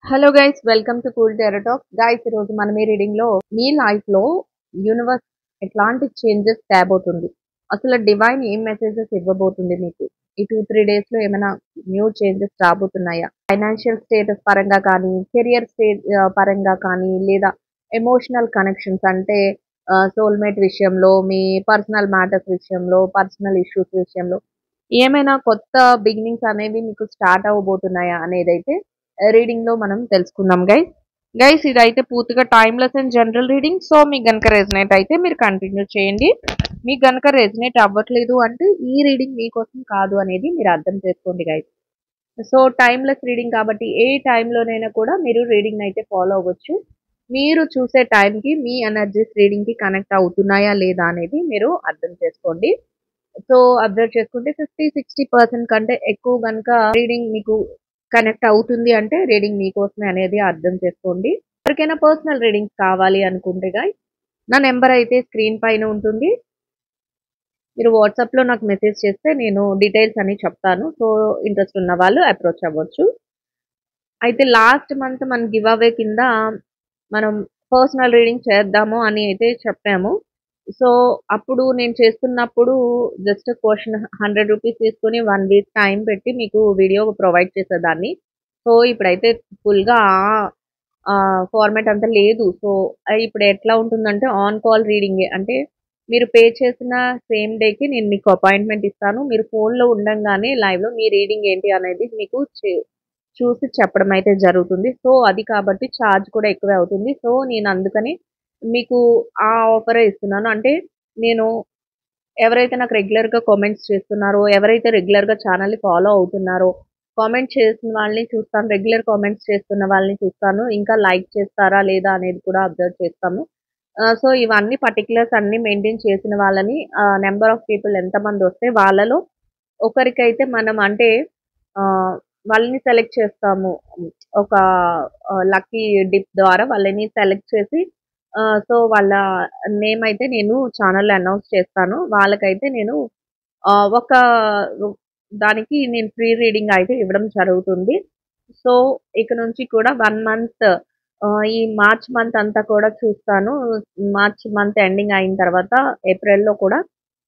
Hello guys, welcome to cool terror talk. Guys, ఈరోజు మనం ఈ రీడింగ్ లో మీ లైఫ్ లో యూనివర్స్ ఎట్లాంటి చేంజెస్ తేబోతుంది, అసలు డివైన్ ఏం మెసేజెస్ ఇవ్వబోతుంది మీకు ఈ 2-3 డేస్ లో ఏమైనా న్యూ చేంజెస్ రాబోతున్నాయా? ఫైనాన్షియల్ స్టేటస్ పరంగా కానీ, కెరియర్ పరంగా కానీ, లేదా ఎమోషనల్ కనెక్షన్స్ అంటే సోల్మేట్ విషయంలో, మీ పర్సనల్ మ్యాటర్స్ విషయంలో, పర్సనల్ ఇష్యూస్ విషయంలో ఏమైనా కొత్త బిగినింగ్స్ అనేవి మీకు స్టార్ట్ అవ్వబోతున్నాయా అనేదైతే రీడింగ్ లో మనం తెలుసుకుందాం గైస్. ఇదైతే పూర్తిగా timeless and general reading. So మీకు గనుక రెజనేట్ అయితే మీరు కంటిన్యూ చేయండి. మీకు గనుక రెజనేట్ అవ్వట్లేదు అంటే ఈ రీడింగ్ మీకోసం కాదు అనేది మీరు అర్థం చేసుకోండి గైస్. సో టైమ్లెస్ రీడింగ్ కాబట్టి ఏ టైంలోనైనా కూడా మీరు రీడింగ్ అయితే ఫాలో అవ్వచ్చు. మీరు చూసే టైంకి మీ ఎనర్జీస్ రీడింగ్ కి కనెక్ట్ అవుతున్నాయా లేదా అనేది మీరు అర్థం చేసుకోండి. సో అబ్జర్వ్ చేసుకుంటే 50-60% కంటే ఎక్కువ కనుక రీడింగ్ మీకు కనెక్ట్ అవుతుంది అంటే రీడింగ్ మీకోసమే అనేది అర్థం చేసుకోండి. ఎవరికైనా పర్సనల్ రీడింగ్స్ కావాలి అనుకుంటే గైస్, నా నెంబర్ అయితే స్క్రీన్ పైన ఉంటుంది. మీరు వాట్సాప్లో నాకు మెసేజ్ చేస్తే నేను డీటెయిల్స్ అన్ని చెప్తాను. సో ఇంట్రెస్ట్ ఉన్న వాళ్ళు అప్రోచ్ అవ్వచ్చు. అయితే లాస్ట్ మంత్ మన గివ్ అవే కింద మనం పర్సనల్ రీడింగ్ చేద్దాము అని అయితే చెప్పాము. సో అప్పుడు నేను చేస్తున్నప్పుడు జస్ట్ క్వశ్చన్ 100 రూపీస్ తీసుకొని 1 వీక్ టైం పెట్టి మీకు వీడియో ప్రొవైడ్ చేసేదాన్ని. సో ఇప్పుడైతే ఫుల్గా ఫార్మాట్ అంతా లేదు. సో ఇప్పుడు ఎట్లా ఉంటుందంటే ఆన్ కాల్ రీడింగే. అంటే మీరు పే చేసిన సేమ్ డేకి నేను మీకు అపాయింట్మెంట్ ఇస్తాను. మీరు ఫోన్లో ఉండంగానే లైవ్లో మీ రీడింగ్ ఏంటి అనేది మీకు చూసి చెప్పడం అయితే జరుగుతుంది. సో అది కాబట్టి ఛార్జ్ కూడా ఎక్కువే అవుతుంది. సో నేను అందుకని మీకు ఆ ఆఫరే ఇస్తున్నాను. అంటే నేను ఎవరైతే నాకు రెగ్యులర్‌గా కామెంట్స్ చేస్తున్నారో, ఎవరైతే రెగ్యులర్‌గా ఛానెల్‌ని ఫాలో అవుతున్నారో, కామెంట్ చేసిన వాళ్ళని చూస్తాను. రెగ్యులర్ కామెంట్స్ చేస్తున్న వాళ్ళని చూస్తాను. ఇంకా లైక్ చేస్తారా లేదా అనేది కూడా అబ్జర్వ్ చేస్తాము. సో ఇవన్నీ పర్టిక్యులర్స్ అన్నీ మెయింటైన్ చేసిన వాళ్ళని నంబర్ ఆఫ్ పీపుల్ ఎంతమందొస్తే వాళ్ళలో ఒకరికైతే మనం అంటే ఆహ్, వాళ్ళని సెలెక్ట్ చేస్తాము. ఒక లక్కీ డిప్ ద్వారా వాళ్ళని సెలెక్ట్ చేసి సో వాళ్ళ నేమ్ అయితే నేను ఛానెల్‌లో అనౌన్స్ చేస్తాను. వాళ్ళకైతే నేను ఒక దానికి నేను ఫ్రీ రీడింగ్ అయితే ఇవ్వడం జరుగుతుంది. సో ఇక నుంచి కూడా 1 మంత్ ఈ మార్చ్ మంత్ అంతా కూడా చూస్తాను. మార్చ్ మంత్ ఎండింగ్ అయిన తర్వాత ఏప్రిల్‌లో కూడా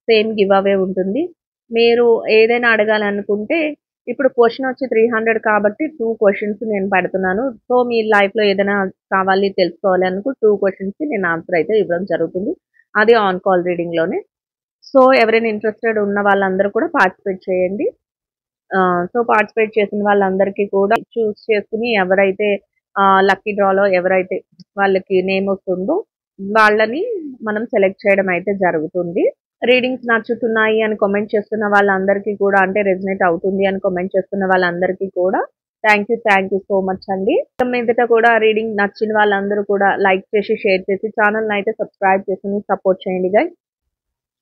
సేమ్ గివ్ అవే ఉంటుంది. మీరు ఏదైనా అడగాలనుకుంటే ఇప్పుడు క్వెషన్ వచ్చి 300 కాబట్టి 2 క్వెషన్స్ నేను పెడుతున్నాను. సో మీ లైఫ్‌లో ఏదైనా కావాలి తెలుసుకోవాలి అనుకో 2 క్వెషన్స్‌కి నేను ఆన్సర్ అయితే ఇవ్వడం జరుగుతుంది. అది ఆన్ కాల్ రీడింగ్‌లోనే. సో ఎవరైనా ఇంట్రెస్టెడ్ ఉన్న వాళ్ళందరూ కూడా పార్టిసిపేట్ చేయండి. సో పార్టిసిపేట్ చేసిన వాళ్ళందరికీ కూడా చూస్ చేసుకొని ఎవరైతే లక్కీ డ్రాలో ఎవరైతే వాళ్ళకి నేమ్ వస్తుందో వాళ్ళని మనం సెలెక్ట్ చేయడం అయితే జరుగుతుంది. రీడింగ్స్ నచ్చుతున్నాయి అని కామెంట్ చేస్తున్న వాళ్ళందరికీ కూడా అంటే రెజనేట్ అవుతుంది అని కామెంట్ చేస్తున్న వాళ్ళందరికీ కూడా థ్యాంక్ యూ సో మచ్ అండి. మీదట కూడా రీడింగ్ నచ్చిన వాళ్ళందరూ కూడా లైక్ చేసి షేర్ చేసి ఛానల్ని అయితే సబ్స్క్రైబ్ చేసి సపోర్ట్ చేయండి గైస్.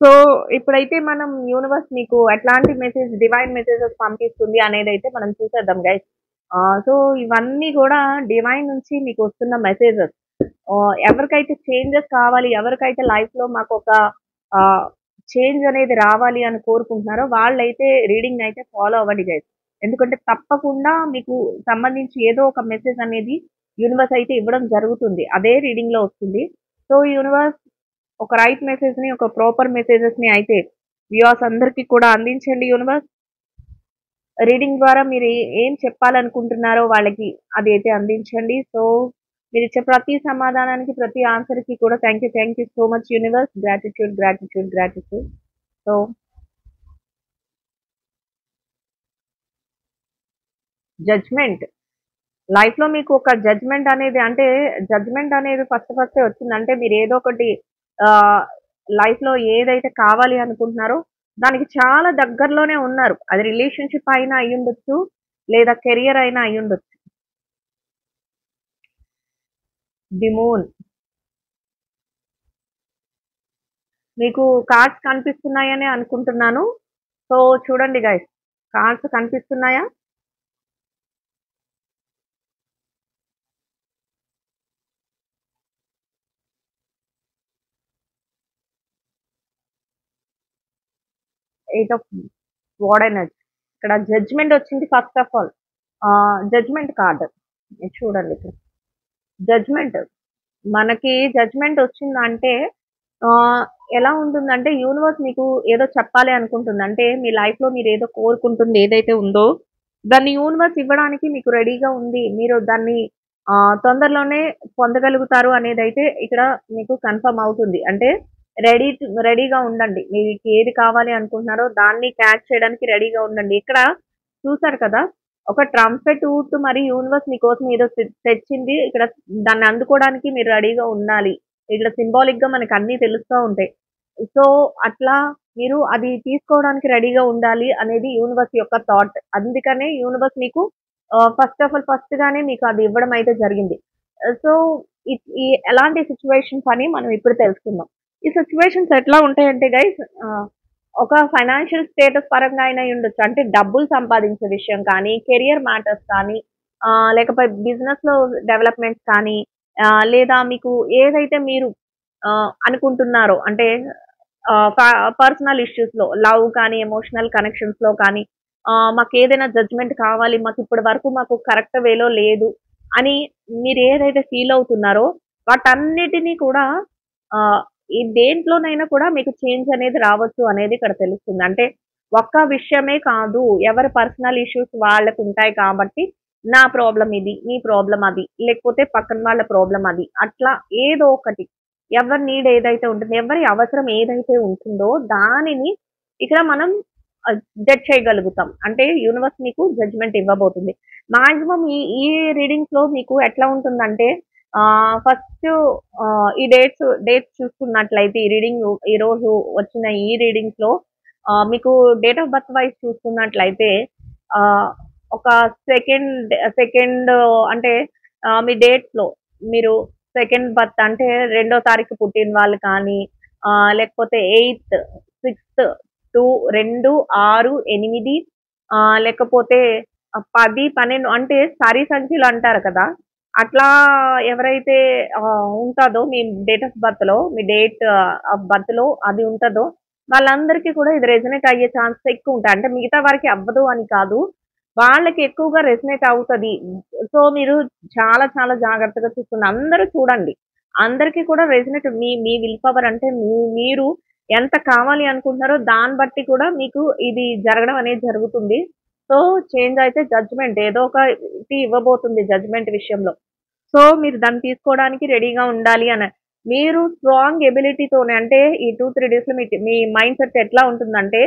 సో ఇప్పుడైతే మనం యూనివర్స్ మీకు ఎట్లాంటి డివైన్ మెసేజెస్ పంపిస్తుంది అనేది అయితే మనం చూసేద్దాం గైస్. సో ఇవన్నీ కూడా డివైన్ నుంచి మీకు వస్తున్న మెసేజెస్. ఎవరికైతే చేంజెస్ కావాలి, ఎవరికైతే లైఫ్లో మాకు ఒక చేంజ్ అనేది రావాలి అని కోరుకుంటున్నారో వాళ్ళైతే రీడింగ్ అయితే ఫాలో అవ్వండి గైస్. ఎందుకంటే తప్పకుండా మీకు సంబంధించి ఏదో ఒక మెసేజ్ అనేది యూనివర్స్ అయితే ఇవ్వడం జరుగుతుంది. అదే రీడింగ్ లో వస్తుంది. సో యూనివర్స్ ఒక రైట్ మెసేజ్ ని, ఒక ప్రాపర్ మెసేజెస్ ని అయితే వ్యూవర్స్ అందరికీ కూడా అందించండి యూనివర్స్. రీడింగ్ ద్వారా మీరు ఏం చెప్పాలనుకుంటున్నారో వాళ్ళకి అది అయితే అందించండి. సో మీరు ఇచ్చే ప్రతి సమాధానానికి, ప్రతి ఆన్సర్ కి కూడా thank you so much universe. Gratitude. So judgement life లో మీకు ఒక జడ్జ్మెంట్ అనేది అంటే జడ్జ్మెంట్ అనేది ఫస్ట్ వచ్చిందంటే మీరు ఏదో ఒకటి లైఫ్ లో ఏదైతే కావాలి అనుకుంటున్నారో దానికి చాలా దగ్గరలోనే ఉన్నారు. అది రిలేషన్షిప్ అయినా అయి ఉండొచ్చు, లేదా కెరియర్ అయినా అయి ఉండొచ్చు. ది మూన్ మీకు కార్డ్స్ కనిపిస్తున్నాయని అనుకుంటున్నాను. సో చూడండి గైస్, కార్డ్స్ కనిపిస్తున్నాయా? 8 ఆఫ్ వార్డ్ ఎనర్జీ. ఇక్కడ జడ్జ్మెంట్ వచ్చింది. First of all judgement card. ఇది చూడండి ఇక్కడ. జడ్జ్‌మెంట్. మనకి జడ్జ్‌మెంట్ వచ్చిందంటే ఎలా ఉంటుందంటే యూనివర్స్ మీకు ఏదో చెప్పాలి అనుకుంటుంది. అంటే మీ లైఫ్‌లో మీరేదో కోరుకుంటుంది ఏదైతే ఉందో, దాన్ని యూనివర్స్ ఇవ్వడానికి మీకు రెడీగా ఉంది. మీరు దాన్ని తొందరలోనే పొందగలుగుతారు అనేదైతే ఇక్కడ మీకు కన్ఫర్మ్ అవుతుంది. అంటే రెడీగా ఉండండి. మీకు ఏది కావాలి అనుకుంటున్నారో దాన్ని క్యాచ్ చేయడానికి రెడీగా ఉండండి. ఇక్కడ చూసారు కదా! ఒక ట్రంపెట్ ఊదుతూ మరి యూనివర్స్ మీకోసం ఏదో తెచ్చింది. ఇక్కడ దాన్ని అందుకోవడానికి మీరు రెడీగా ఉండాలి. ఇక్కడ సింబాలిక్‌గా మనకన్నీ తెలుస్తా ఉంటాయి. సో, అట్లా మీరు అది తీసుకోవడానికి రెడీగా ఉండాలి అనేది యూనివర్స్ యొక్క థాట్. అందుకనే యూనివర్స్ మీకు ఫస్ట్‌గానే మీకు అది ఇవ్వడం అయితే జరిగింది. సో, ఈ ఈ ఎలాంటి సిట్యుయేషన్స్ అని మనం ఇప్పుడు తెలుసుకుందాం. ఈ సిట్యుయేషన్స్ ఎట్లా ఉంటాయంటే గైస్ ఒక ఫైనాన్షియల్ స్టేటస్ పరంగా అయినా అయ్యుండొచ్చు. అంటే డబ్బులు సంపాదించే విషయం కానీ, కెరియర్ మ్యాటర్స్ కానీ, లేకపోతే బిజినెస్‌లో డెవలప్‌మెంట్స్ కానీ, లేదా మీకు ఏదైతే మీరు అనుకుంటున్నారో అంటే ఆహ్, ప పర్సనల్ ఇష్యూస్‌లో లవ్ కానీ, ఎమోషనల్ కనెక్షన్స్‌లో కానీ, మాకేదైనా జడ్జ్‌మెంట్ కావాలి, మాకిప్పటి వరకు మాకు కరెక్ట్ వేలో లేదు అని మీరేదైతే ఫీల్ అవుతున్నారో వాటన్నిటిని కూడా ఆహ్, ఈ దేంట్లోనైనా కూడా మీకు చేంజ్ అనేది రావచ్చు అనేది ఇక్కడ తెలుస్తుంది. అంటే ఒక్క విషయమే కాదు. ఎవరి పర్సనల్ ఇష్యూస్ వాళ్ళకుంటాయి కాబట్టి, నా ప్రాబ్లమ్ ఇది, నీ ప్రాబ్లమ్ అది, లేకపోతే పక్కన వాళ్ళ ప్రాబ్లమ్ అది. అట్లా ఏదో ఒకటి ఎవరి నీడ్ ఏదైతే ఉంటుందో, ఎవరి అవసరం ఏదైతే ఉంటుందో దానిని ఇక్కడ మనం జడ్జ్ చేయగలుగుతాం. అంటే యూనివర్స్ మీకు జడ్జ్‌మెంట్ ఇవ్వబోతుంది. మాక్సిమం ఈ ఈ రీడింగ్స్‌లో మీకు ఎట్లా ఉంటుందంటే ఫస్ట్ ఈ డేట్స్ చూసుకున్నట్లయితే ఈ రీడింగ్ ఈరోజు వచ్చిన ఈ రీడింగ్స్‌లో మీకు డేట్ ఆఫ్ బర్త్ వైస్ చూసుకున్నట్లయితే ఆహ్, ఒక సెకండ్ అంటే మీ డేట్స్‌లో మీరు సెకండ్ బర్త్ అంటే రెండో తారీఖు పుట్టిన వాళ్ళు కానీ, లేకపోతే 8, 6, 2, 2, 6, 8 లేకపోతే 10, 12 అంటే సరి సంఖ్యలు అంటారు కదా! అట్లా ఎవరైతే ఉంటదో మీ డేట్ ఆఫ్ బర్త్‌లో మీ డేట్ ఆఫ్ బర్త్‌లో అది ఉంటదో వాళ్ళందరికీ కూడా ఇది రెజొనేట్ అయ్యే ఛాన్సెస్ ఎక్కువుంటాయి. అంటే మిగతా వారికి అవ్వదు అని కాదు. వాళ్ళకి ఎక్కువగా రెసొనేట్ అవుతది. సో, మీరు చాలా చాలా జాగ్రత్తగా చూసుకోండి. అందరూ చూడండి. అందరికీ కూడా resonate me me will power అంటే మీరు ఎంత కావాలి అనుకుంటున్నారో దాన్ని బట్టి కూడా మీకు ఇది జరగడం అనేది జరుగుతుంది. సో, చేంజ్ అయితే జడ్జ్‌మెంట్ ఏదో ఒకటి ఇవ్వబోతుంది జడ్జ్‌మెంట్ విషయంలో. సో, మీరు దాన్ని తీసుకోవడానికి రెడీగా ఉండాలి అని. మీరు స్ట్రాంగ్ ఎబిలిటీతోనే అంటే ఈ 2, 3 డేస్‌లో మీ మైండ్ సెట్ ఎట్లా ఉంటుందంటే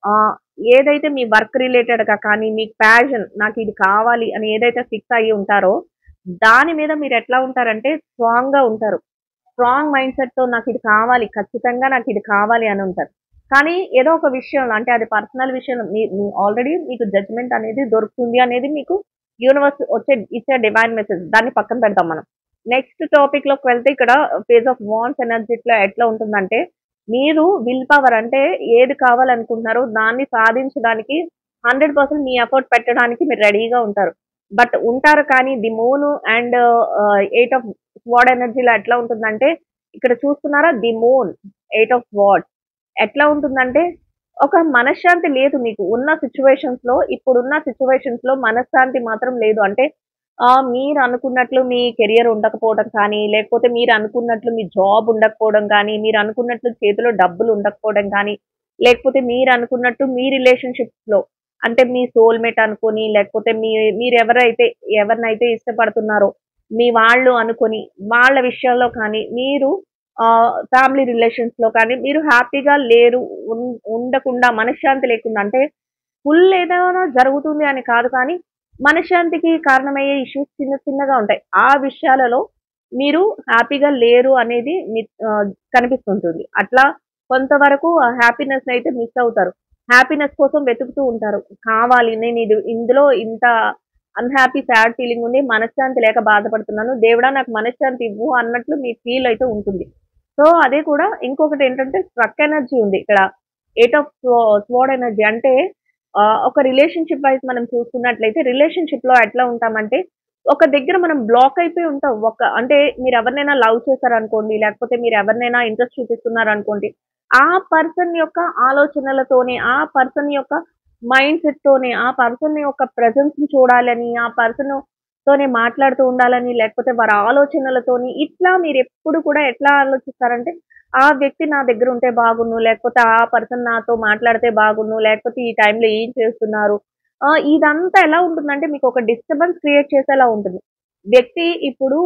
ఆహ్, ఏదైతే మీ వర్క్ రిలేటెడ్‌గా కానీ, మీకు ప్యాషన్ నాకిది కావాలి అని ఏదైతే ఫిక్స్ అయ్యి ఉంటారో, దాని మీద మీరెట్లా ఉంటారంటే స్ట్రాంగ్‌గా ఉంటారు. స్ట్రాంగ్ మైండ్ సెట్‌తో నాకిది కావాలి, ఖచ్చితంగా నాకిది కావాలి అని ఉంటారు. కానీ ఏదో ఒక విషయంలో అంటే అది పర్సనల్ విషయంలో మీ మీ ఆల్రెడీ మీకు జడ్జ్‌మెంట్ అనేది దొరుకుతుంది అనేది మీకు యూనివర్స్ ఇచ్చే డివైన్ మెసేజ్. దాన్ని పక్కన పెడదాం మనం. నెక్స్ట్ టాపిక్‌లోకి వెళ్తే ఇక్కడ పేజ్ ఆఫ్ వాండ్స్ ఎనర్జీలో ఎట్లా ఉంటుందంటే, మీరు విల్ పవర్ అంటే ఏది కావాలనుకుంటున్నారో దాన్ని సాధించడానికి 100% మీ ఎఫర్ట్ పెట్టడానికి మీరు రెడీగా ఉంటారు. బట్ ఉంటారు కానీ the moon and 8 of sword ఎనర్జీలో ఎట్లా ఉంటుందంటే, ఇక్కడ చూస్తున్నారా ది మూన్, 8 ఆఫ్ స్వార్డ్స్ ఎట్లా ఉంటుందంటే, ఒక మనశ్శాంతి లేదు మీకు. ఇప్పుడున్న సిట్యుయేషన్స్‌లో మనశ్శాంతి మాత్రం లేదు. అంటే మీరనుకున్నట్లు మీ కెరియర్ ఉండకపోవడం కానీ, లేకపోతే మీరనుకున్నట్లు మీ జాబ్ ఉండకపోవడం కానీ, మీరనుకున్నట్లు చేతిలో డబ్బులు ఉండకపోవడం కానీ, లేకపోతే మీరనుకున్నట్టు మీ రిలేషన్‌షిప్స్‌లో అంటే మీ సోల్‌మేట్ అనుకోని, లేకపోతే ఎవరినైతే ఇష్టపడుతున్నారో, మీ వాళ్ళు అనుకోని, వాళ్ళ విషయాల్లో కానీ, మీరు ఫ్యామిలీ రిలేషన్స్‌లో కానీ, మీరు హ్యాపీగా లేరు. ఉండకుండా మనశ్శాంతి లేకుండా అంటే ఫుల్ ఏదైనా జరుగుతుంది అని కాదు కానీ, మనశ్శాంతికి కారణమయ్యే ఇష్యూస్ చిన్న చిన్నగా ఉంటాయి. ఆ విషయాలలో మీరు హ్యాపీగా లేరు అనేది కనిపిస్తుంటుంది. అట్లా కొంతవరకు ఆ హ్యాపీనెస్‌నయితే మిస్ అవుతారు. హ్యాపీనెస్ కోసం వెతుకుతూ ఉంటారు. కావాలి ఇందులో ఇంత సాడ్ ఫీలింగ్ ఉంది. మనశ్శాంతి లేక బాధపడుతున్నాను. దేవుడా నాకు మనశ్శాంతి ఇవ్వు అన్నట్లు మీ ఫీల్ అయితే ఉంటుంది. సో, అదే కూడా ఇంకొకటేంటంటే స్ట్రక్ ఎనర్జీ ఉంది ఇక్కడ. 8 ఆఫ్ స్వార్డ్ ఎనర్జీ అంటే ఒక రిలేషన్‌షిప్ వైస్ మనం చూసుకున్నట్లయితే రిలేషన్‌షిప్‌లో ఎట్లా ఉంటామంటే, ఒక దగ్గర మనం బ్లాక్ అయిపోయి ఉంటాం. అంటే మీరెవరినైనా లవ్ చేశారనుకోండి, లేకపోతే మీరెవరినైనా ఇంట్రెస్ట్ చూపిస్తున్నారనుకోండి, ఆ పర్సన్ యొక్క ఆలోచనలతోనే, ఆ పర్సన్ యొక్క మైండ్ సెట్‌తోనే, ఆ పర్సన్ యొక్క ప్రెజెన్స్‌ని చూడాలని, ఆ పర్సన్ తోనే మాట్లాడుతూ ఉండాలని, లేకపోతే వారి ఆలోచనలతోని ఇట్లా మీరెప్పుడు కూడా ఎట్లా ఆలోచిస్తారంటే, ఆ వ్యక్తి నా దగ్గరుంటే బాగున్ను, లేకపోతే ఆ పర్సన్ నాతో మాట్లాడితే బాగున్ను, లేకపోతే ఈ టైంలో ఏం చేస్తున్నారు? ఇదంతా ఎలా ఉంటుందంటే మీకొక డిస్టర్బెన్స్ క్రియేట్ చేసేలా ఉంటుంది. వ్యక్తి ఇప్పుడు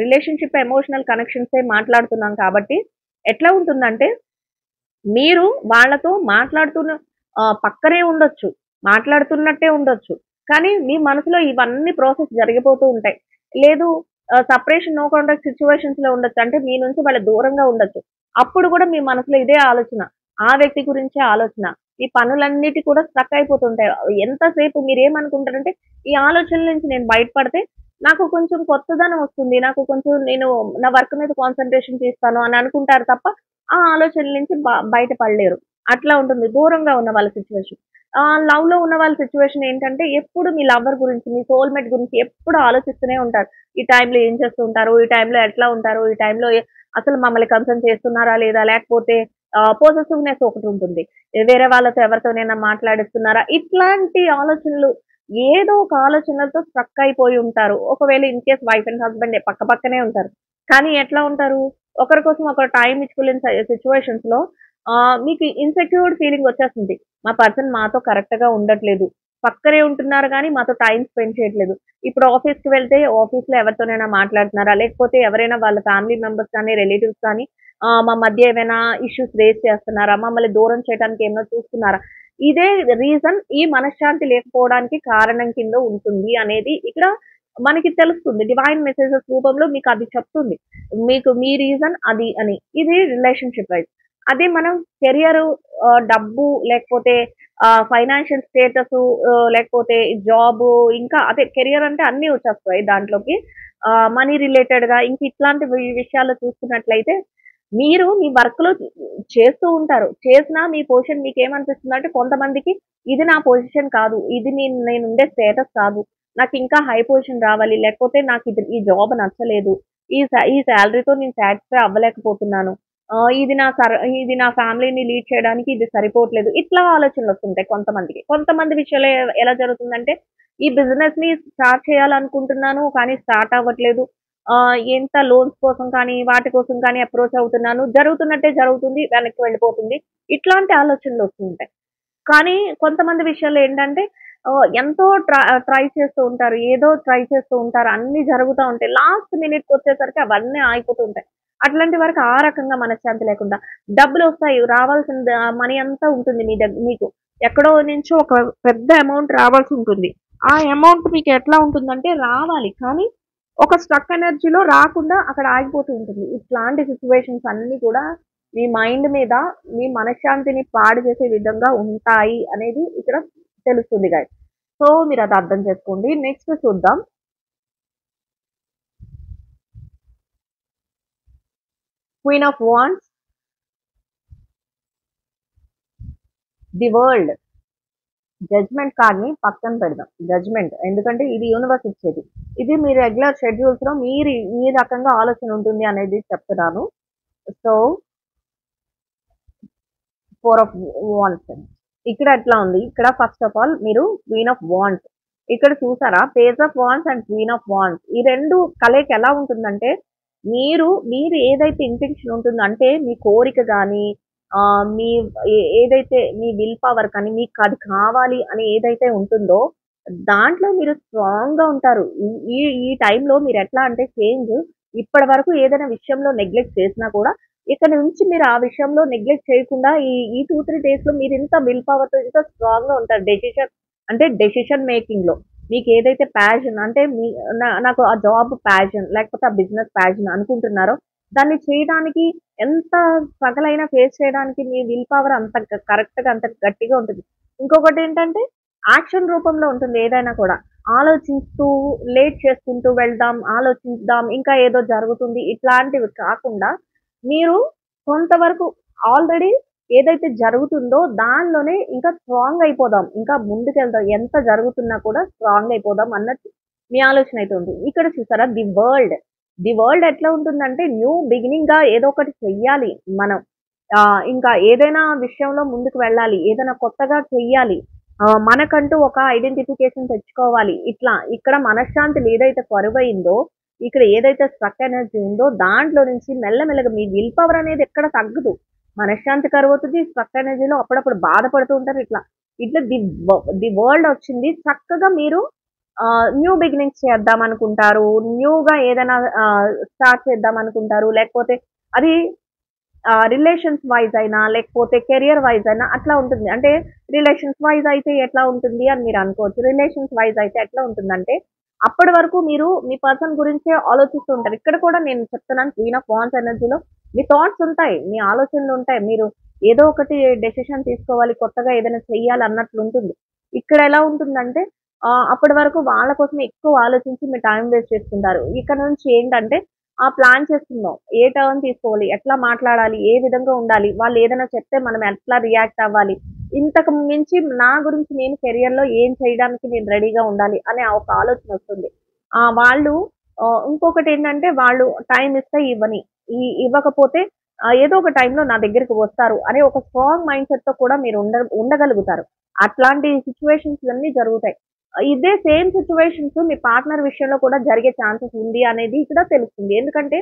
రిలేషన్‌షిప్, ఎమోషనల్ కనెక్షన్సే మాట్లాడుతున్నాం కాబట్టి, ఎట్లా ఉంటుందంటే మీరు వాళ్ళతో పక్కనే ఉండొచ్చు. మాట్లాడుతున్నట్టే ఉండొచ్చు. కానీ మీ మనసులో ఇవన్నీ ప్రాసెస్ జరిగిపోతూ ఉంటాయి. లేదు సెపరేషన్, నో కాంటాక్ట్ సిట్యుయేషన్స్‌లో ఉండొచ్చు. అంటే మీ నుంచి వాళ్ళు దూరంగా ఉండొచ్చు. అప్పుడు గూడా మీ మనసులో ఇదే ఆలోచన. ఆ వ్యక్తి గురించే ఆలోచన. ఈ పనులన్నిటి కూడా స్ట్రక్ అయిపోతుంటాయి. ఎంతసేపు మీరేమనుకుంటారంటే, ఈ ఆలోచనల నుంచి నేను బయటపడితే నాకు కొంచెం కొత్తదనం వస్తుంది. నాకు కొంచెం నేను నా వర్క్ మీద కాన్సంట్రేషన్ చేస్తాను అని అనుకుంటారు తప్ప ఆ ఆలోచనల నుంచి బయట పడలేరు. అట్లా ఉంటుంది. దూరంగా ఉన్న వాళ్ళ సిట్యుయేషన్. లవ్‌లో ఉన్న వాళ్ళ సిట్యుయేషన్ ఏంటంటే, ఎప్పుడు మీ లవర్ గురించి, మీ సోల్‌మేట్ గురించి ఎప్పుడు ఆలోచిస్తూనే ఉంటారు. ఈ టైంలో ఏం చేస్తూ ఉంటారు? ఈ టైంలో ఎట్లా ఉంటారు? ఈ టైంలో అసలు మమ్మల్ని కన్సర్న్ చేస్తున్నారా లేదా? లేకపోతే పొసెసివ్‌నెస్ ఒకటుంటుంది. వేరే వాళ్ళతో ఎవరితోనైనా మాట్లాడిస్తున్నారా? ఇట్లాంటి ఆలోచనలు ఏదో ఒక ఆలోచనలతో స్ట్రక్ అయిపోయి ఉంటారు. ఒకవేళ in case wife and husband పక్క పక్కనే ఉంటారు. కానీ ఎట్లా ఉంటారు? ఒకరి కోసం ఒకరు టైమ్ ఇచ్చుకోలేని సిట్యుయేషన్స్‌లో మీకు ఇన్‌సెక్యూర్డ్ ఫీలింగ్ వచ్చేస్తుంది. మా పర్సన్ మాతో కరెక్ట్‌గా ఉండట్లేదు. పక్కనే ఉంటున్నారు గానీ మాతో టైమ్ స్పెండ్ చేయట్లేదు. ఇప్పుడు ఆఫీస్‌కి వెళ్తే ఆఫీస్‌లో ఎవరితోనైనా మాట్లాడుతున్నారా? లేకపోతే ఎవరైనా వాళ్ళ ఫ్యామిలీ మెంబర్స్ కానీ, రిలేటివ్స్ కానీ మా మధ్య ఏమైనా ఇష్యూస్ రేజ్ చేస్తున్నారా? మమ్మల్ని దూరం చేయడానికి ఏమైనా చూస్తున్నారా? ఇదే రీజన్ ఈ మనశ్శాంతి లేకపోవడానికి కారణం కింద ఉంటుంది అనేది ఇక్కడ మనకి తెలుస్తుంది. డివైన్ మెసేజెస్ రూపంలో మీకది చెప్తుంది. మీకు మీ రీజన్ అది అని. ఇది రిలేషన్‌షిప్ వైస్. అదే మనం కెరియరు, డబ్బు లేకపోతే ఫైనాన్షియల్ స్టేటసు, లేకపోతే జాబు, ఇంకా అదే కెరియర్ అంటే అన్నీ వచ్చేస్తాయి దాంట్లోకి. మనీ రిలేటెడ్‌గా ఇంక ఇట్లాంటి విషయాల్లో చూసుకున్నట్లయితే మీరు మీ వర్క్‌లో చేస్తూ ఉంటారు. చేసినా మీ పొజిషన్ మీకేమనిపిస్తుందంటే కొంతమందికి ఇది నా పొజిషన్ కాదు. ఇది నేనుండే స్టేటస్ కాదు. నాకింకా హై పొజిషన్ రావాలి. లేకపోతే ఈ జాబ్ నచ్చలేదు. ఈ సాలరీతో నేను సాటిస్ఫై అవ్వలేకపోతున్నాను. ఇది నా ఫ్యామిలీని లీడ్ చేయడానికి ఇది సరిపోవట్లేదు. ఇట్లా ఆలోచనలొస్తుంటాయి కొంతమందికి. కొంతమంది విషయాల్లో ఎలా జరుగుతుందంటే, ఈ బిజినెస్‌ని స్టార్ట్ చేయాలనుకుంటున్నాను. కానీ స్టార్ట్ అవ్వట్లేదు. ఎంత లోన్స్ కోసం కానీ, వాటి కోసం కానీ అప్రోచ్ అవుతున్నాను. జరుగుతున్నట్టే జరుగుతుంది. వెనక్కి వెళ్ళిపోతుంది. ఇట్లాంటి ఆలోచనలొస్తూ ఉంటాయి. కానీ కొంతమంది విషయాల్లో ఏంటంటే ఎంతో ట్రై చేస్తూ ఉంటారు. ఏదో ట్రై చేస్తూ ఉంటారు. అన్నీ జరుగుతా ఉంటాయి. లాస్ట్ మినిట్‌కొచ్చేసరికి అవన్నీ ఆగిపోతూ ఉంటాయి. అట్లాంటి వారికి ఆ రకంగా మనశ్శాంతి లేకుండా డబ్బులొస్తాయి. రావాల్సిన మనీ అంతా ఉంటుంది మీకు. ఎక్కడో నుంచో ఒక పెద్ద అమౌంట్ రావాల్సుంటుంది. ఆ అమౌంట్ మీకు ఎట్లా ఉంటుందంటే రావాలి. కానీ ఒక స్ట్రక్ ఎనర్జీలో రాకుండా అక్కడ ఆగిపోతూ ఉంటుంది. ఇట్లాంటి సిట్యుయేషన్స్ అన్నీ కూడా మీ మైండ్ మీద మీ మనశ్శాంతిని పాడు చేసే విధంగా ఉంటాయి అనేది ఇక్కడ తెలుస్తుంది గైస్. సో మీరది అర్థం చేసుకోండి. నెక్స్ట్ చూద్దాం. Queen of wands, the world, judgement కార్డ్‌ని పక్కన పెడదాం. జడ్జ్‌మెంట్ ఎందుకంటే ఇది యూనివర్స్ ఇచ్చేది. ఇది మీ రెగ్యులర్ షెడ్యూల్స్‌లో ఈ రకంగా ఆలోచన ఉంటుంది అనేది చెప్తున్నాను. So 4 of wands. ఇక్కడ ఎట్లా ఉంది? ఇక్కడ ఫస్ట్ ఆఫ్ ఆల్ మీరు క్వీన్ ఆఫ్ వాండ్స్. ఇక్కడ చూసారా? Page of wands and queen of wands. ఈ 2 కలయిక ఎలా ఉంటుందంటే, మీరు ఏదైతే ఇంటెన్షన్ ఉంటుందో అంటే మీ కోరిక గాని, మీ ఏదైతే మీ విల్ పవర్ కానీ, మీకది కావాలి అని ఏదైతే ఉంటుందో, దాంట్లో మీరు స్ట్రాంగ్‌గా ఉంటారు. ఈ ఈ ఈ టైంలో మీరెట్లా అంటే ఇప్పటి వరకు ఏదైనా విషయంలో నెగ్లెక్ట్ చేసినా కూడా ఇక నుంచి మీరు ఆ విషయంలో నెగ్లెక్ట్ చేయకుండా ఈ 2, 3 డేస్‌లో మీరింత విల్ పవర్‌తో ఇంత స్ట్రాంగ్‌గా ఉంటారు. డెసిషన్ మేకింగ్‌లో. మీకేదైతే ప్యాషన్ అంటే నాకు ఆ జాబ్ ప్యాషన్ లేకపోతే ఆ బిజినెస్ ప్యాషన్ అనుకుంటున్నారో, దాన్ని చేయడానికి ఎంత స్ట్రగల్ అయినా ఫేస్ చేయడానికి మీ విల్ పవర్ అంత కరెక్ట్‌గా అంత గట్టిగా ఉంటుంది. ఇంకొకటేంటంటే యాక్షన్ రూపంలో ఉంటుంది ఏదైనా కూడా. ఆలోచిస్తూ లేట్ చేసుకుంటూ వెళ్దాం, ఆలోచిద్దాం, ఇంకా ఏదో జరుగుతుంది ఇట్లాంటివి కాకుండా మీరు కొంతవరకు ఆల్రెడీ ఏదైతే జరుగుతుందో దానిలోనే ఇంకా స్ట్రాంగ్ అయిపోదాం. ఇంకా ముందుకెళ్దాం. ఎంత జరుగుతున్నా కూడా స్ట్రాంగ్ అయిపోదాం అన్నట్టు మీ ఆలోచన అయితే ఉంటుంది. ఇక్కడ చూసారా ది వరల్డ్. ది వరల్డ్ ఎట్లా ఉంటుందంటే న్యూ బిగినింగ్‌గా ఏదో ఒకటి చెయ్యాలి మనం. ఇంకా ఏదైనా విషయంలో ముందుకు వెళ్ళాలి. ఏదైనా కొత్తగా చెయ్యాలి. మనకంటూ ఒక ఐడెంటిఫికేషన్ తెచ్చుకోవాలి. ఇట్లా ఇక్కడ మనశ్శాంతి ఏదైతే కరువయిందో, ఇక్కడ ఏదైతే స్ట్రక్ ఎనర్జీ ఉందో దాంట్లో నుంచి మెల్లమెల్లగా మీ విల్ పవర్ అనేది ఎక్కడ తగ్గదు. మనశ్శాంతి కరువవుతది. స్ట్రక్ ఎనర్జీలో అప్పుడప్పుడు బాధపడుతూ ఉంటారు. ఇట్లా ది వరల్డ్ వచ్చింది. చక్కగా మీరు న్యూ బిగినింగ్స్ చేద్దామనుకుంటారు. న్యూగా ఏదైనా స్టార్ట్ చేద్దామనుకుంటారు. లేకపోతే అది రిలేషన్స్ వైజ్ అయినా, లేకపోతే కెరియర్ వైజ్ అయినా అట్లా ఉంటుంది. అంటే రిలేషన్స్ వైజ్ అయితే ఎట్లా ఉంటుంది అని మీరు అనుకోవచ్చు. రిలేషన్స్ వైజ్ అయితే ఎట్లా ఉంటుందంటే, అప్పటి వరకు మీరు మీ పర్సన్ గురించే ఆలోచిస్తూ ఉంటారు. ఇక్కడ కూడా నేను చెప్తున్నాను క్వీన్ ఆఫ్ వాండ్స్ ఎనర్జీలో మీ థాట్స్ ఉంటాయి. మీ ఆలోచనలు ఉంటాయి. మీరు ఏదో ఒకటి డెసిషన్ తీసుకోవాలి, కొత్తగా ఏదైనా చెయ్యాలి అన్నట్లు ఉంటుంది. ఇక్కడ ఎలా ఉంటుందంటే అప్పటి వరకు వాళ్ళ కోసం ఎక్కువ ఆలోచించి మీరు టైం వేస్ట్ చేసుకుంటారు. ఇక్కడ నుంచి ఏంటంటే ప్లాన్ చేస్తున్నాం. ఏ టర్న్ తీసుకోవాలి, ఎట్లా మాట్లాడాలి, ఏ విధంగా ఉండాలి, వాళ్ళు ఏదైనా చెప్తే మనం ఎట్లా రియాక్ట్ అవ్వాలి, ఇంతకు మించి నా గురించి నేను కెరియర్‌లో ఏం చేయడానికి నేను రెడీగా ఉండాలి అనే ఒక ఆలోచన వస్తుంది. వాళ్ళు ఇంకొకటేంటంటే వాళ్ళు టైం ఇస్తే ఇవ్వని, ఇవ్వకపోతే ఏదో ఒక టైంలో నా దగ్గరికి వస్తారు అనే ఒక స్ట్రాంగ్ మైండ్‌సెట్‌తో కూడా మీరు ఉండగలుగుతారు. అట్లాంటి సిట్యుయేషన్స్ అన్నీ జరుగుతాయి. ఇదే సేమ్ సిట్యుయేషన్స్ మీ పార్ట్నర్ విషయంలో కూడా జరిగే ఛాన్సెస్ ఉంది అనేది ఇక్కడ తెలుస్తుంది. ఎందుకంటే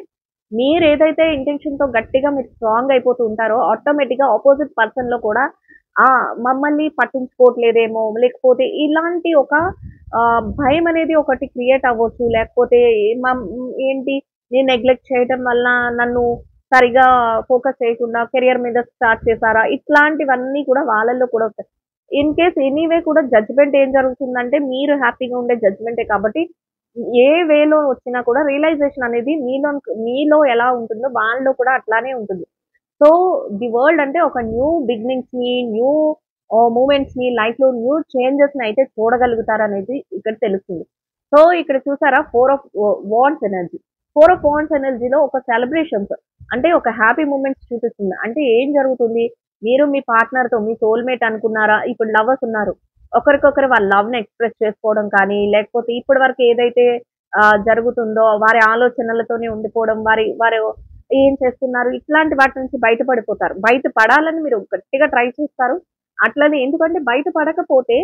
మీరేదైతే ఇంటెన్షన్‌తో గట్టిగా మీరు స్ట్రాంగ్ అయిపోతూ ఉంటారో ఆటోమేటిక్‌గా అపోజిట్ పర్సన్‌లో కూడా మమ్మల్ని పట్టించుకోవట్లేదేమో, లేకపోతే ఇలాంటి ఒక భయం అనేది ఒకటి క్రియేట్ అవ్వచ్చు. లేకపోతే ఏంటి నేను నెగ్లెక్ట్ చేయటం వల్ల నన్ను సరిగ్గా ఫోకస్ చేయకుండా కెరియర్ మీద స్టార్ట్ చేశారా? ఇట్లాంటివన్నీ కూడా వాళ్ళలో కూడా వస్తాయి. ఇన్ కేస్ ఎనీవే కూడా జడ్జ్‌మెంట్ ఏం జరుగుతుందంటే మీరు హ్యాపీగా ఉండే జడ్జ్‌మెంటే కాబట్టి ఏ వేలో వచ్చినా కూడా రియలైజేషన్ అనేది మీలో ఎలా ఉంటుందో వాళ్ళలో కూడా అట్లానే ఉంటుంది. సో, ది వరల్డ్ అంటే ఒక న్యూ బిగినింగ్స్‌ని, న్యూ మూవ్‌మెంట్స్‌ని, లైఫ్‌లో న్యూ చేంజెస్‌ని అయితే చూడగలుగుతారనేది ఇక్కడ తెలుస్తుంది. సో, ఇక్కడ చూసారా 4 of wands energy. 4 of wands ఎనర్జీలో ఒక సెలబ్రేషన్స్ అంటే ఒక హ్యాపీ మూమెంట్స్ చూపిస్తుంది. అంటే ఏం జరుగుతుంది? మీరు మీ పార్ట్నర్‌తో మీ సోల్‌మేట్ అనుకున్నారా? ఇప్పుడు లవర్స్ ఉన్నారు. ఒకరికొకరు వాళ్ళ లవ్‌ని ఎక్స్‌ప్రెస్ చేసుకోవడం కానీ, లేకపోతే ఇప్పటి వరకు ఏదైతే జరుగుతుందో వారి ఆలోచనలతోనే ఉండిపోవడం, వారు ఏం చేస్తున్నారు? ఇట్లాంటి వాటి నుంచి బయటపడిపోతారు. బయట పడాలని మీరు గట్టిగా ట్రై చేస్తారు. అట్లనే ఎందుకంటే బయట పడకపోతే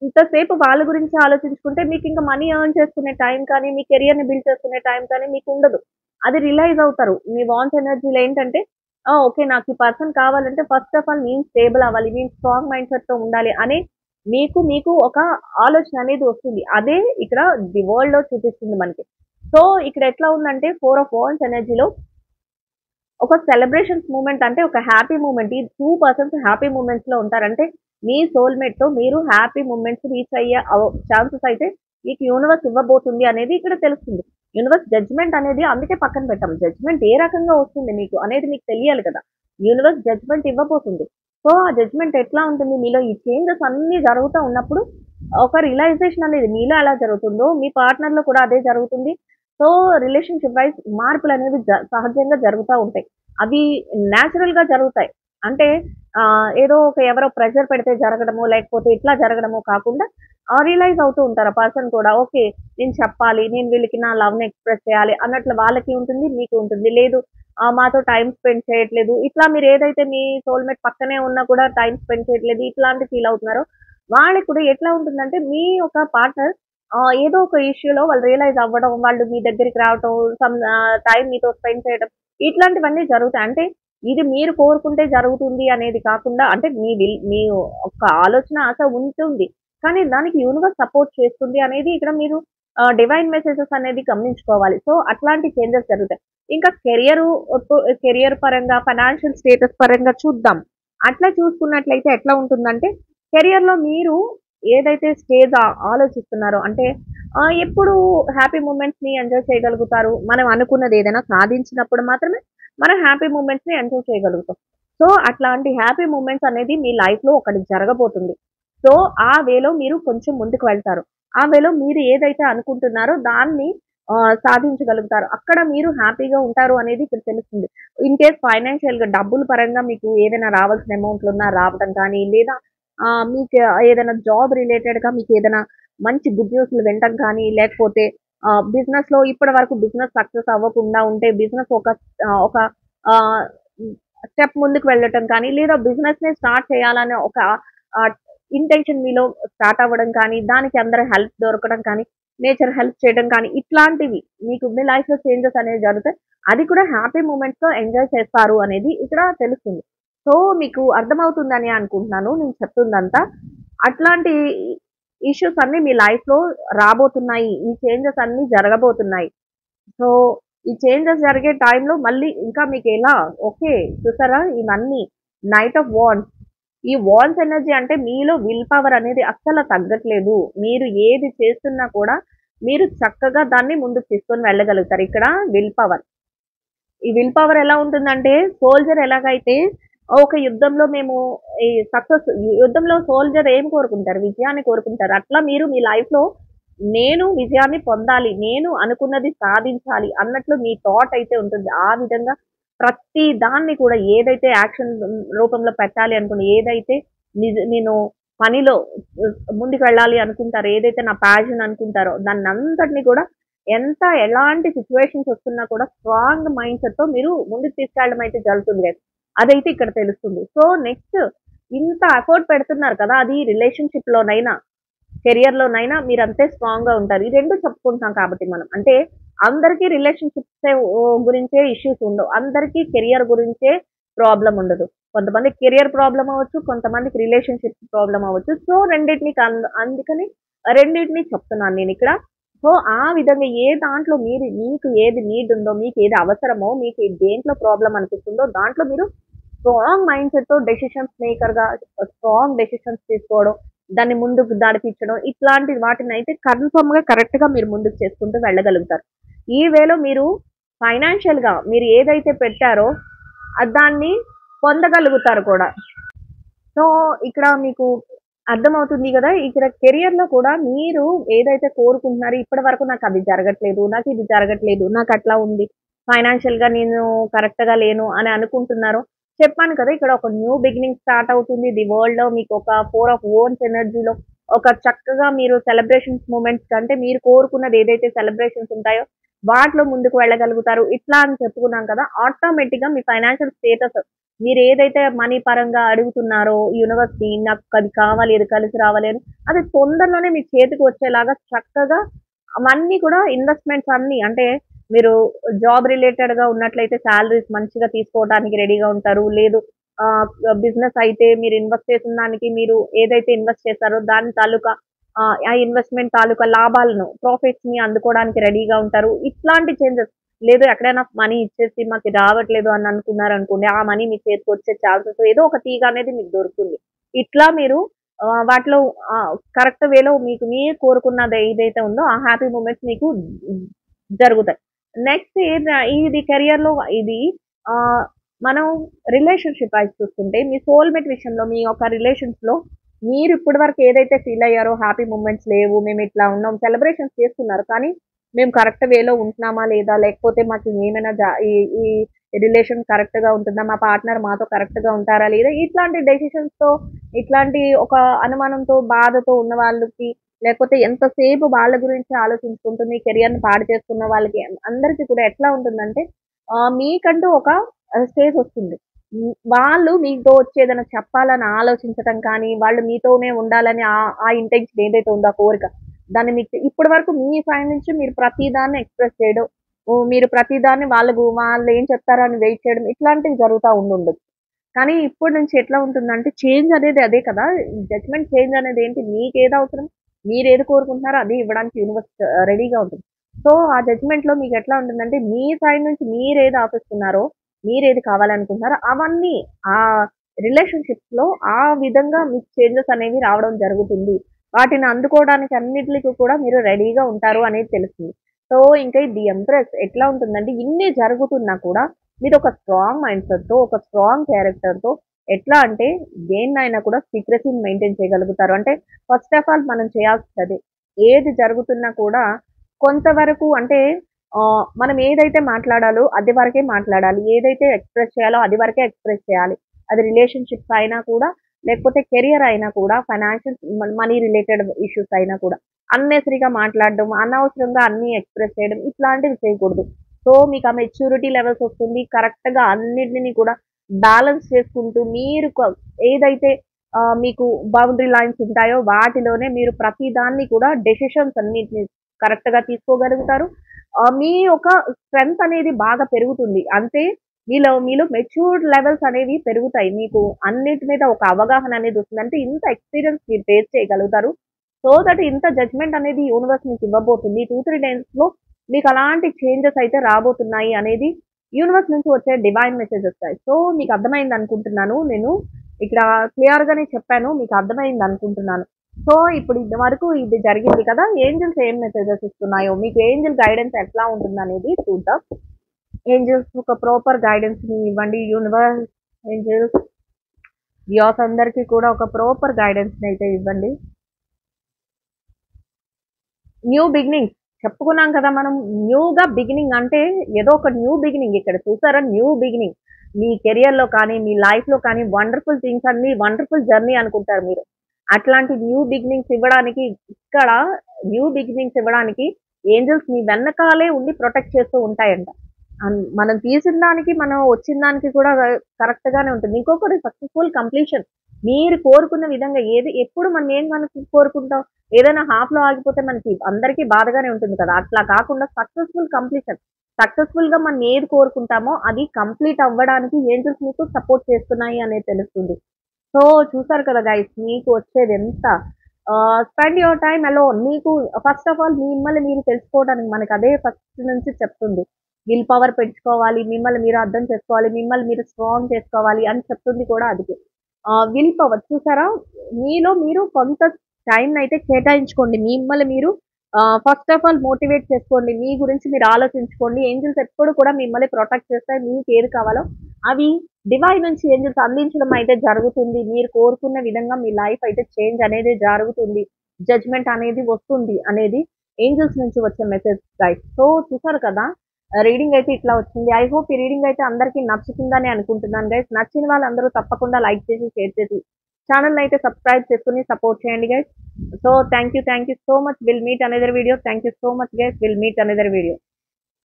ఇంతసేపు వాళ్ళ గురించి ఆలోచించుకుంటే మీకింక మనీ ఎర్న్ చేసుకునే టైం కానీ, మీ కెరియర్‌ని బిల్డ్ చేసుకునే టైం కానీ మీకుండదు. అది రియలైజ్ అవుతారు. మీ వాంట్స్ ఎనర్జీలో ఏంటంటే ఓకే. నాకు ఈ పర్సన్ కావాలంటే ఫస్ట్ ఆఫ్ ఆల్ నేను స్టేబుల్ అవ్వాలి. నేను స్ట్రాంగ్ మైండ్‌సెట్‌తో ఉండాలి అని మీకు ఒక ఆలోచన అనేది వస్తుంది. అదే ఇక్కడ ది వరల్డ్‌లో చూపిస్తుంది మనకి. సో, ఇక్కడ ఎట్లా ఉందంటే 4 ఆఫ్ వాండ్స్ ఎనర్జీలో ఒక సెలబ్రేషన్స్ మూమెంట్ అంటే ఒక హ్యాపీ మూమెంట్. ఈ 2 పర్సన్స్ హ్యాపీ మూమెంట్స్‌లో ఉంటారంటే మీ సోల్‌మేట్‌తో మీరు హ్యాపీ మూమెంట్స్ రీచ్ అయ్యే ఛాన్సెస్ అయితే మీకు యూనివర్స్ ఇవ్వబోతుంది అనేది ఇక్కడ తెలుస్తుంది. యూనివర్స్ జడ్జ్‌మెంట్ అనేది అందుకే పక్కన పెట్టాం. జడ్జ్‌మెంట్ ఏ రకంగా వస్తుంది మీకు అనేది మీకు తెలియాలి కదా! యూనివర్స్ జడ్జ్‌మెంట్ ఇవ్వబోతుంది. సో, ఆ జడ్జ్‌మెంట్ ఎట్లా ఉంటుంది? మీలో ఈ చేంజెస్ అన్నీ జరుగుతా ఉన్నప్పుడు ఒక రియలైజేషన్ అనేది మీలో ఎలా జరుగుతుందో మీ పార్ట్నర్‌లో కూడా అదే జరుగుతుంది. సో, రిలేషన్‌షిప్ వైస్ మార్పులనేవి సహజంగా జరుగుతా ఉంటాయి. అవి నేచురల్‌గా జరుగుతాయి. అంటే ఏదో ఎవరో ప్రెషర్ పెడితే జరగడమో, లేకపోతే ఇట్లా జరగడమో కాకుండా రియలైజ్ అవుతూ ఉంటారు. ఆ పర్సన్ కూడా ఓకే. నేను చెప్పాలి. నేను వీళ్ళకి నా లవ్‌ని ఎక్స్‌ప్రెస్ చేయాలి అన్నట్లు వాళ్ళకి ఉంటుంది. మీకు ఉంటుంది. లేదు మాతో టైమ్ స్పెండ్ చేయట్లేదు. ఇట్లా మీరు ఏదైతే మీ సోల్‌మేట్ పక్కనే ఉన్నా కూడా టైమ్ స్పెండ్ చేయట్లేదు. ఇట్లాంటి ఫీల్ అవుతున్నారో వాళ్ళకి కూడా ఎట్లా ఉంటుందంటే మీ యొక్క పార్ట్నర్ ఏదో ఒక ఇష్యూలో వాళ్ళు రియలైజ్ అవ్వడం, వాళ్ళు మీ దగ్గరికి రావటం, టైమ్ మీతో స్పెండ్ చేయడం ఇట్లాంటివన్నీ జరుగుతాయి. అంటే ఇది మీరు కోరుకుంటే జరుగుతుంది అనేది కాకుండా అంటే మీ యొక్క ఆలోచన ఆశ ఉంటుంది. కానీ దానికి యూనివర్స్ సపోర్ట్ చేస్తుంది అనేది ఇక్కడ మీరు డివైన్ మెసేజెస్ అనేది గమనించుకోవాలి. సో, అట్లాంటి చేంజెస్ జరుగుతాయి. ఇంకా కెరియర్ పరంగా, ఫైనాన్షియల్ స్టేటస్ పరంగా చూద్దాం. అట్లా చూసుకున్నట్లయితే ఎట్లా ఉంటుందంటే కెరియర్‌లో మీరు ఏదైతే స్టేజ్ ఆలోచిస్తున్నారో అంటే ఎప్పుడు హ్యాపీ మూమెంట్స్‌ని ఎంజాయ్ చేయగలుగుతారు. మనం అనుకున్నది ఏదైనా సాధించినప్పుడు మాత్రమే మనం హ్యాపీ మూమెంట్స్‌ని ఎంజాయ్ చేయగలుగుతాం. సో, అట్లాంటి హ్యాపీ మూమెంట్స్ అనేది మీ లైఫ్‌లో ఒకటి జరగబోతుంది. సో, ఆ వేలో మీరు కొంచెం ముందుకు వెళ్తారు. ఆ వేలో మీరు ఏదైతే అనుకుంటున్నారో దాన్ని సాధించగలుగుతారు. అక్కడ మీరు హ్యాపీగా ఉంటారు అనేది ఇక్కడ తెలుస్తుంది. ఇన్ కేస్ ఫైనాన్షియల్‌గా డబ్బుల పరంగా మీకు ఏదైనా రావాల్సిన అమౌంట్లున్నా రావడం కానీ, లేదా మీకు ఏదైనా జాబ్ రిలేటెడ్‌గా మీకేదైనా మంచి గుడ్ న్యూస్‌లు వినటం కానీ, లేకపోతే బిజినెస్‌లో ఇప్పటి వరకు బిజినెస్ సక్సెస్ అవ్వకుండా ఉంటే బిజినెస్ ఒక ఆహ్, స్టెప్ ముందుకు వెళ్ళటం కానీ, లేదా బిజినెస్‌నే స్టార్ట్ చేయాలనే ఒక ఆహ్, ఇంటెన్షన్ మీలో స్టార్ట్ అవ్వడం కానీ, దానికి అందరి హెల్ప్ దొరకడం కానీ, నేచర్ హెల్ప్ చేయడం కానీ, ఇట్లాంటివి మీకు మీ లైఫ్‌లో చేంజెస్ అనేవి జరుగుతాయి. అది కూడా హ్యాపీ మూమెంట్స్‌తో ఎంజాయ్ చేస్తారు అనేది ఇక్కడ తెలుస్తుంది. సో, మీకు అర్థమవుతుందని అనుకుంటున్నాను నేను చెప్తుందంతా. అట్లాంటి ఇష్యూస్ అన్నీ మీ లైఫ్‌లో రాబోతున్నాయి. ఈ చేంజెస్ అన్నీ జరగబోతున్నాయి. సో, ఈ చేంజెస్ జరిగే టైంలో మళ్ళీ ఇంకా మీకెలా ఓకే. చూసారా ఇవన్నీ నైట్ ఆఫ్ వాండ్స్. ఈ వాండ్స్ ఎనర్జీ అంటే మీలో విల్ పవర్ అనేది అస్సలు తగ్గట్లేదు. మీరు ఏది చేస్తున్నా కూడా మీరు చక్కగా దాన్ని ముందుకు తీసుకొని వెళ్ళగలుగుతారు. ఇక్కడ విల్ పవర్. ఈ విల్ పవర్ ఎలా ఉంటుందంటే సోల్జర్ ఎలాగైతే ఒక యుద్ధంలో మేము ఈ సక్సెస్ యుద్ధంలో సోల్జర్ ఏం కోరుకుంటారు? విజయాన్ని కోరుకుంటారు. అట్లా మీరు మీ లైఫ్‌లో నేను విజయాన్ని పొందాలి. నేను అనుకున్నది సాధించాలి అన్నట్లు మీ థాట్ అయితే ఉంటుంది. ఆ విధంగా ప్రతి దాన్ని కూడా ఏదైతే యాక్షన్ రూపంలో పెట్టాలి అనుకున్న ఏదైతే నేను పనిలో ముందుకు వెళ్ళాలి అనుకుంటారో, ఏదైతే నా ప్యాషన్ అనుకుంటారో దాన్నంతటిని కూడా ఎలాంటి సిట్యుయేషన్స్ వస్తున్నా కూడా స్ట్రాంగ్ మైండ్ సెట్‌తో మీరు ముందుకు తీసుకెళ్ళడం అయితే జరుగుతుంది గైస్. అదైతే ఇక్కడ తెలుస్తుంది. సో, నెక్స్ట్ ఇంత ఎఫర్ట్ పెడుతున్నారు కదా! అది రిలేషన్‌షిప్‌లోనైనా కెరియర్‌లోనైనా మీరంతే స్ట్రాంగ్‌గా ఉంటారు. ఈ 2 చెప్పుకుంటున్నాం కాబట్టి మనం. అంటే అందరికీ రిలేషన్‌షిప్సే గురించే ఇష్యూస్ ఉండవు. అందరికీ కెరియర్ గురించే ప్రాబ్లమ్ ఉండదు. కొంతమందికి కెరియర్ ప్రాబ్లమ్ అవ్వచ్చు. కొంతమందికి రిలేషన్‌షిప్ ప్రాబ్లమ్ అవ్వచ్చు. సో, రెండిటిని అందుకని రెండిటిని చెప్తున్నాను నేనిక్కడ. సో, ఆ విధంగా ఏ దాంట్లో మీకు ఏది నీడ్ ఉందో, మీకు ఏది అవసరమో, మీకు దేంట్లో ప్రాబ్లమ్ అనిపిస్తుందో దాంట్లో మీరు స్ట్రాంగ్ మైండ్ సెట్‌తో డెసిషన్స్ మేకర్‌గా స్ట్రాంగ్ డెసిషన్స్ తీసుకోవడం, దాన్ని ముందుకు నడిపించడం ఇట్లాంటి వాటినైతే కన్ఫర్మ్‌గా కరెక్ట్‌గా మీరు ముందుకు చేసుకుంటూ వెళ్ళగలుగుతారు. ఈ వేలో మీరు ఫైనాన్షియల్‌గా మీరు ఏదైతే పెట్టారో దాన్ని పొందగలుగుతారు కూడా. సో, ఇక్కడ మీకు అర్థమవుతుంది గదా! ఇక్కడ కెరియర్‌లో కూడా మీరు ఏదైతే కోరుకుంటున్నారో ఇప్పటివరకు నాకది జరగట్లేదు, నాకిది జరగట్లేదు, నాకట్లా ఉంది, ఫైనాన్షియల్‌గా నేను కరెక్ట్‌గా లేను అని అనుకుంటున్నారో చెప్పాను కదా! ఇక్కడ ఒక న్యూ బిగినింగ్ స్టార్ట్ అవుతుంది. ది వరల్డ్‌లో మీకొక 4 ఆఫ్ ఓన్స్ ఎనర్జీలో ఒక చక్కగా మీరు సెలబ్రేషన్స్ మూమెంట్స్ కంటే మీరు కోరుకున్నది ఏదైతే సెలబ్రేషన్స్ ఉంటాయో వాటిలో ముందుకు వెళ్ళగలుగుతారు. ఇట్లా అని చెప్పుకున్నాం కదా! ఆటోమేటిక్‌గా మీ ఫైనాన్షియల్ స్టేటస్ మీరేదైతే మనీ పరంగా అడుగుతున్నారో యూనివర్స్‌ని నాకది కావాలి, ఇది కలిసి రావాలి అని అది తొందరలోనే మీ చేతికి వచ్చేలాగా చక్కగా అవన్నీ కూడా ఇన్వెస్ట్‌మెంట్స్ అన్నీ అంటే మీరు జాబ్ రిలేటెడ్‌గా ఉన్నట్లయితే సాలరీస్ మంచిగా తీసుకోవడానికి రెడీగా ఉంటారు. లేదు ఆహ్, బిజినెస్ అయితే మీరు ఇన్వెస్ట్ చేసిన దానికి మీరు ఏదైతే ఇన్వెస్ట్ చేశారో దాని తాలూకా ఆ ఇన్వెస్ట్‌మెంట్ తాలూకా లాభాలను, ప్రాఫిట్స్‌ని అందుకోవడానికి రెడీగా ఉంటారు. ఇట్లాంటి చేంజెస్ లేదు ఎక్కడైనా మనీ ఇచ్చేసి మాకు రావట్లేదు అని అనుకున్నారనుకోండి, ఆ మనీ మీ చేతికొచ్చే ఛాన్సెస్ ఏదో ఒక తీగ అనేది మీకు దొరుకుతుంది. ఇట్లా మీరు వాటిలో కరెక్ట్ వేలో మీకు మీరు కోరుకున్నది ఏదైతే ఉందో ఆ హ్యాపీ మూమెంట్స్ మీకు జరుగుతాయి. నెక్స్ట్ ఇది కెరియర్‌లో ఇది ఆహ్, మనం రిలేషన్‌షిప్ వైస్ చూసుకుంటే మీ సోల్‌మేట్ విషయంలో మీ యొక్క రిలేషన్స్‌లో మీరు ఇప్పటి వరకు ఏదైతే ఫీల్ అయ్యారో హ్యాపీ మూమెంట్స్ లేవు, మేము ఇట్లా ఉన్నాం, సెలబ్రేషన్స్ చేస్తున్నారు. కానీ మేము కరెక్ట్ వేలో ఉంటున్నామా లేదా? లేకపోతే మాకు ఏమైనా ఈ ఈ రిలేషన్ కరెక్ట్‌గా ఉంటుందా? మా పార్ట్నర్ మాతో కరెక్ట్‌గా ఉంటారా లేదా? ఇట్లాంటి డెసిషన్స్‌తో ఇట్లాంటి ఒక అనుమానంతో, బాధతో ఉన్న వాళ్ళకి లేకపోతే ఎంతసేపు వాళ్ళ గురించి ఆలోచించుకుంటూ మీ కెరియర్‌ని పాడు చేసుకున్న వాళ్ళకి అందరికీ కూడా ఎట్లా ఉంటుందంటే మీకంటూ ఒక స్టేజ్ వస్తుంది. వాళ్ళు మీతో వచ్చి ఏదైనా చెప్పాలని ఆలోచించటం కానీ, వాళ్ళు మీతోనే ఉండాలని ఆ ఇంటెన్షన్ ఏదైతే ఉందో ఆ కోరిక. దాన్ని మీకు ఇప్పటి వరకు మీ సైడ్ నుంచి మీరు ప్రతిదాన్ని ఎక్స్‌ప్రెస్ చేయడం, మీరు ప్రతిదాన్ని వాళ్ళేం చెప్తారో అని వెయిట్ చేయడం ఇట్లాంటివి జరుగుతా ఉండుండొచ్చు. కానీ ఇప్పటి నుంచి ఎట్లా ఉంటుందంటే చేంజ్ అనేది అదే కదా! జడ్జ్‌మెంట్ చేంజ్ అనేది ఏంటి? మీకేది అవసరం? మీరేది కోరుకుంటున్నారో అదే ఇవ్వడానికి యూనివర్స్ రెడీగా ఉంటుంది. సో, ఆ జడ్జ్‌మెంట్‌లో మీకెట్లా ఉంటుందంటే మీ సైడ్ నుంచి మీరేది ఆశిస్తున్నారో, మీరేది కావాలనుకుంటున్నారో అవన్నీ ఆ రిలేషన్‌షిప్స్‌లో ఆ విధంగా మీకు చేంజెస్ అనేవి రావడం జరుగుతుంది. వాటిని అందుకోవడానికి అన్నిట్లికి కూడా మీరు రెడీగా ఉంటారు అనేది తెలుస్తుంది. సో, ఇంకా ది ఎంప్రెస్ ఎట్లా ఉంటుందంటే ఇన్ని జరుగుతున్నా కూడా మీరొక స్ట్రాంగ్ మైండ్ సెట్‌తో, ఒక స్ట్రాంగ్ క్యారెక్టర్‌తో ఎట్లా అంటే దేన్నైనా కూడా సీక్రెసీని మెయింటైన్ చేయగలుగుతారు. అంటే ఫస్ట్ ఆఫ్ ఆల్ మనం చేయాల్సిందదే. ఏది జరుగుతున్నా కూడా కొంతవరకు అంటే మనం ఏదైతే మాట్లాడాలో అది వరకే మాట్లాడాలి. ఏదైతే ఎక్స్‌ప్రెస్ చేయాలో అది వరకే ఎక్స్‌ప్రెస్ చేయాలి. అది రిలేషన్‌షిప్స్ అయినా కూడా, లేకపోతే కెరియర్ అయినా కూడా, ఫైనాన్షియల్ మనీ రిలేటెడ్ ఇష్యూస్ అయినా కూడా. అన్నెసరీగా మాట్లాడడం, అనవసరంగా అన్నీ ఎక్స్‌ప్రెస్ చేయడం ఇట్లాంటివి చేయకూడదు. సో, మీకు ఆ మెచ్యూరిటీ లెవెల్స్ వస్తుంది. కరెక్ట్‌గా అన్నిటిని కూడా బ్యాలెన్స్ చేసుకుంటూ మీరు ఏదైతే మీకు బౌండరీ లైన్స్ ఉంటాయో వాటిలోనే మీరు ప్రతి దాన్ని కూడా డెసిషన్స్ అన్నిటిని కరెక్ట్‌గా తీసుకోగలుగుతారు. మీ యొక్క స్ట్రెంగ్త్ అనేది బాగా పెరుగుతుంది. అంటే మీలో మెచ్యూర్డ్ లెవెల్స్ అనేవి పెరుగుతాయి. మీకు అన్నిటి మీద ఒక అవగాహన అనేది వస్తుంది. అంటే ఇంత ఎక్స్‌పీరియన్స్ మీరు ఫేస్ చేయగలుగుతారు. సో దట్ ఇంత జడ్జ్‌మెంట్ అనేది యూనివర్స్ మీకు ఇవ్వబోతుంది. 2, 3 డేస్‌లో మీకు అలాంటి చేంజెస్ అయితే రాబోతున్నాయి అనేది యూనివర్స్ నుంచి వచ్చే డివైన్ మెసేజ్ వస్తాయి. సో మీకు అర్థమైంది అనుకుంటున్నాను. నేను ఇక్కడ క్లియర్‌గానే చెప్పాను. మీకు అర్థమైంది అనుకుంటున్నాను. సో ఇప్పుడు ఇది వరకు ఇది జరిగింది కదా! ఏంజెల్స్ ఏం మెసేజెస్ ఇస్తున్నాయో, మీకు ఏంజెల్ గైడెన్స్ ఎట్లా ఉంటుందనేది చూద్దాం. ఏంజెల్స్ ఒక ప్రాపర్ గైడెన్స్‌ని ఇవ్వండి. యూనివర్స్, ఏంజెల్స్, వ్యూయర్స్ అందరికీ కూడా ఒక ప్రాపర్ గైడెన్స్‌ని అయితే ఇవ్వండి. న్యూ బిగినింగ్ చెప్పుకున్నాం కదా మనం. న్యూగా బిగినింగ్ అంటే ఏదో ఒక న్యూ బిగినింగ్. ఇక్కడ చూసారా, న్యూ బిగినింగ్. మీ కెరియర్‌లో కానీ, మీ లైఫ్‌లో కానీ వండర్‌ఫుల్ థింగ్స్ అన్నీ వండర్‌ఫుల్ జర్నీ అనుకుంటారు మీరు. అట్లాంటి న్యూ బిగినింగ్స్ ఇవ్వడానికి ఇక్కడ న్యూ బిగినింగ్స్ ఇవ్వడానికి ఏంజెల్స్ మీ వెనకాలే ఉండి ప్రొటెక్ట్ చేస్తూ ఉంటాయంట. మనం తీసిన దానికి, మనం వచ్చిన దానికి కూడా కరెక్ట్ గానే ఉంటుంది. ఇంకొకటి సక్సెస్‌ఫుల్ కంప్లీషన్. మీరు కోరుకున్న విధంగా ఏది ఎప్పుడు మనకి కోరుకుంటాం? ఏదైనా హాఫ్‌లో ఆగిపోతే మనకి అందరికీ బాధగానే ఉంటుంది కదా! అట్లా కాకుండా సక్సెస్‌ఫుల్ కంప్లీషన్. సక్సెస్‌ఫుల్‌గా మనం ఏది కోరుకుంటామో అది కంప్లీట్ అవ్వడానికి ఏంజెల్స్ మీకు సపోర్ట్ చేస్తున్నాయి అనేది తెలుస్తుంది. సో చూసారు కదా గైస్, మీకు వచ్చేది ఎంత స్పెండ్ యువర్ టైమ్ అలోన్. మీకు ఫస్ట్ ఆఫ్ ఆల్ మిమ్మల్ని మీరు తెలుసుకోవడానికి మనకు అదే ఫస్ట్ నుంచి చెప్తుంది. విల్ పవర్ పెంచుకోవాలి, మిమ్మల్ని మీరు అర్థం చేసుకోవాలి, మిమ్మల్ని మీరు స్ట్రాంగ్ చేసుకోవాలి అని చెప్తుంది కూడా అది. విల్ పవర్ చూసారా, మీలో మీరు కొంత టైంనైతే కేటాయించుకోండి. మిమ్మల్ని మీరు ఫస్ట్ ఆఫ్ ఆల్ మోటివేట్ చేసుకోండి. మీ గురించి మీరు ఆలోచించుకోండి. ఏంజెల్స్ ఎప్పుడు కూడా మిమ్మల్ని ప్రొటెక్ట్ చేస్తాయి. మీకేది కావాలో అవి డివైన్ నుంచి ఏంజెల్స్ అందించడం అయితే జరుగుతుంది. మీరు కోరుకున్న విధంగా మీ లైఫ్ అయితే చేంజ్ అనేది జరుగుతుంది. జడ్జ్‌మెంట్ అనేది వస్తుంది అనేది ఏంజెల్స్ నుంచి వచ్చే మెసేజ్ గైస్. సో చూసారు కదా, రీడింగ్ అయితే ఇట్లా వచ్చింది. ఐ హోప్ ఈ రీడింగ్ అయితే అందరికీ నచ్చుతుందని అనుకుంటున్నాను గైస్. నచ్చిన వాళ్ళందరూ తప్పకుండా లైక్ చేసి, షేర్ చేసి ఛానెల్‌ని అయితే సబ్స్క్రైబ్ చేసుకొని సపోర్ట్ చేయండి guys. So thank you so much. We'll meet another video. Thank you so much guys. We'll meet another video.